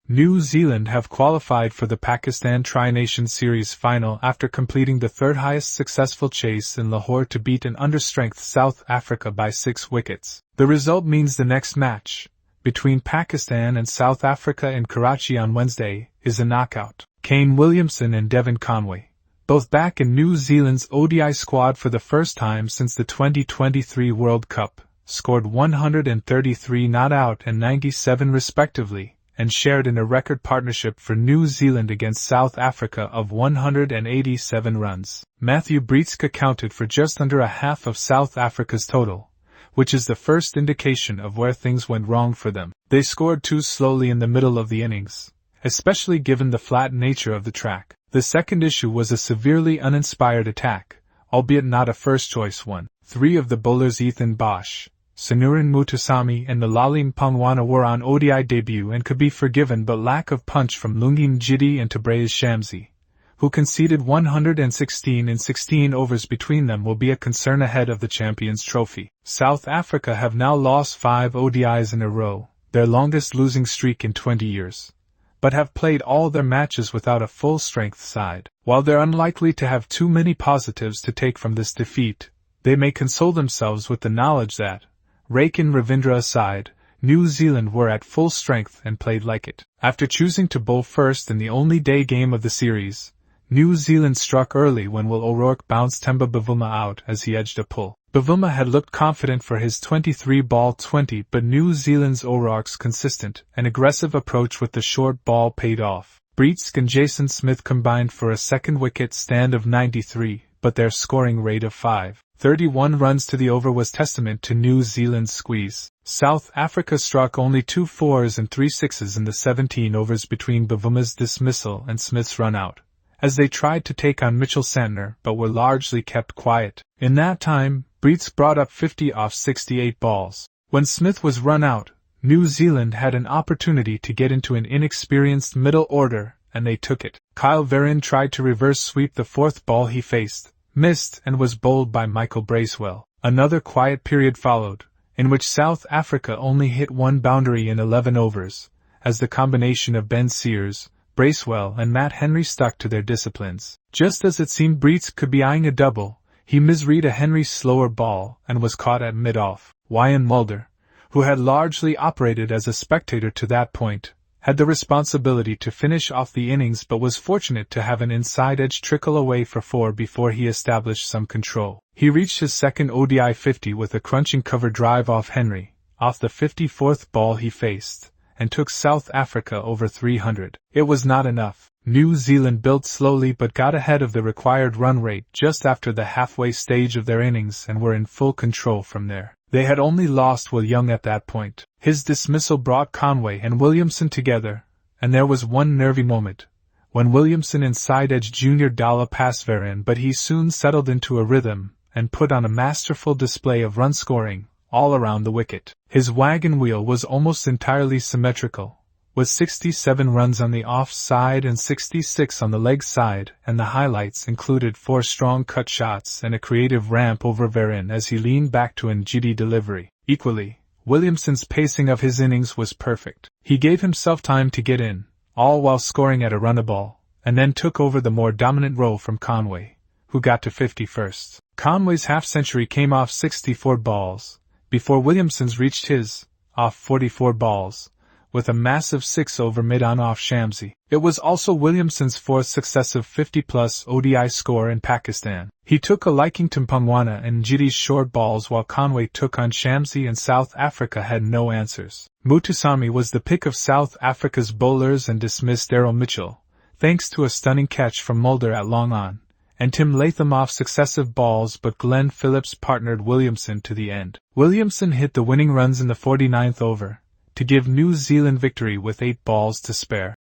New Zealand have qualified for the Pakistan Tri-Nation Series final after completing the third highest successful chase in Lahore to beat an understrength South Africa by 6 wickets. The result means the next match, between Pakistan and South Africa in Karachi on Wednesday, is a knockout. Kane Williamson and Devon Conway, both back in New Zealand's ODI squad for the first time since the 2023 World Cup, scored 133 not out and 97 respectively, and shared in a record partnership for New Zealand against South Africa of 187 runs. Matthew Breetzke counted for just under a half of South Africa's total, which is the first indication of where things went wrong for them. They scored too slowly in the middle of the innings, especially given the flat nature of the track. The second issue was a severely uninspired attack, albeit not a first-choice one. 3 of the bowlers Ethan Bosch, Sanurin Mutusami and Malalim Pangwana were on ODI debut and could be forgiven, but lack of punch from Lungi Njidi and Tabraiz Shamsi, who conceded 116 in 16 overs between them, will be a concern ahead of the Champions Trophy. South Africa have now lost 5 ODIs in a row, their longest losing streak in 20 years, but have played all their matches without a full-strength side. While they're unlikely to have too many positives to take from this defeat, they may console themselves with the knowledge that, Rake and Ravindra aside, New Zealand were at full strength and played like it. After choosing to bowl first in the only day game of the series, New Zealand struck early when Will O'Rourke bounced Temba Bavuma out as he edged a pull. Bavuma had looked confident for his 23-ball 20, but New Zealand's O'Rourke's consistent and aggressive approach with the short ball paid off. Breetzke and Jason Smith combined for a second wicket stand of 93, but their scoring rate of 5.31 runs to the over was testament to New Zealand's squeeze. South Africa struck only 2 4s and 3 6s in the 17 overs between Bavuma's dismissal and Smith's run-out, as they tried to take on Mitchell Santner but were largely kept quiet. In that time, Breetzke brought up 50 off 68 balls. When Smith was run out, New Zealand had an opportunity to get into an inexperienced middle order, and they took it. Kyle Verreynne tried to reverse sweep the 4th ball he faced, missed, and was bowled by Michael Bracewell. Another quiet period followed, in which South Africa only hit 1 boundary in 11 overs, as the combination of Ben Sears, Bracewell and Matt Henry stuck to their disciplines. Just as it seemed Breetzke could be eyeing a double, he misread a Henry's slower ball and was caught at mid-off. Wyan Mulder, who had largely operated as a spectator to that point, had the responsibility to finish off the innings but was fortunate to have an inside edge trickle away for 4 before he established some control. He reached his second ODI 50 with a crunching cover drive off Henry, off the 54th ball he faced, and took South Africa over 300. It was not enough. New Zealand built slowly but got ahead of the required run rate just after the halfway stage of their innings and were in full control from there. They had only lost Will Young at that point. His dismissal brought Conway and Williamson together, and there was one nervy moment, when Williamson inside-edged Junior Dalla past Verreynne, but he soon settled into a rhythm and put on a masterful display of run-scoring all around the wicket. His wagon wheel was almost entirely symmetrical, with 67 runs on the off side and 66 on the leg side, and the highlights included 4 strong cut shots and a creative ramp over Verreynne as he leaned back to an Njidi delivery. Equally, Williamson's pacing of his innings was perfect. He gave himself time to get in, all while scoring at a run-a-ball, and then took over the more dominant role from Conway, who got to 50 first. Conway's half-century came off 64 balls, before Williamson's reached his, off 44 balls, with a massive 6 over mid-on off Shamsi. It was also Williamson's 4th successive 50-plus ODI score in Pakistan. He took a liking to Pangwana and Njidi's short balls while Conway took on Shamsi, and South Africa had no answers. Mutusami was the pick of South Africa's bowlers and dismissed Daryl Mitchell, thanks to a stunning catch from Mulder at long on, and Tim Latham off successive balls, but Glenn Phillips partnered Williamson to the end. Williamson hit the winning runs in the 49th over, to give New Zealand victory with 8 balls to spare.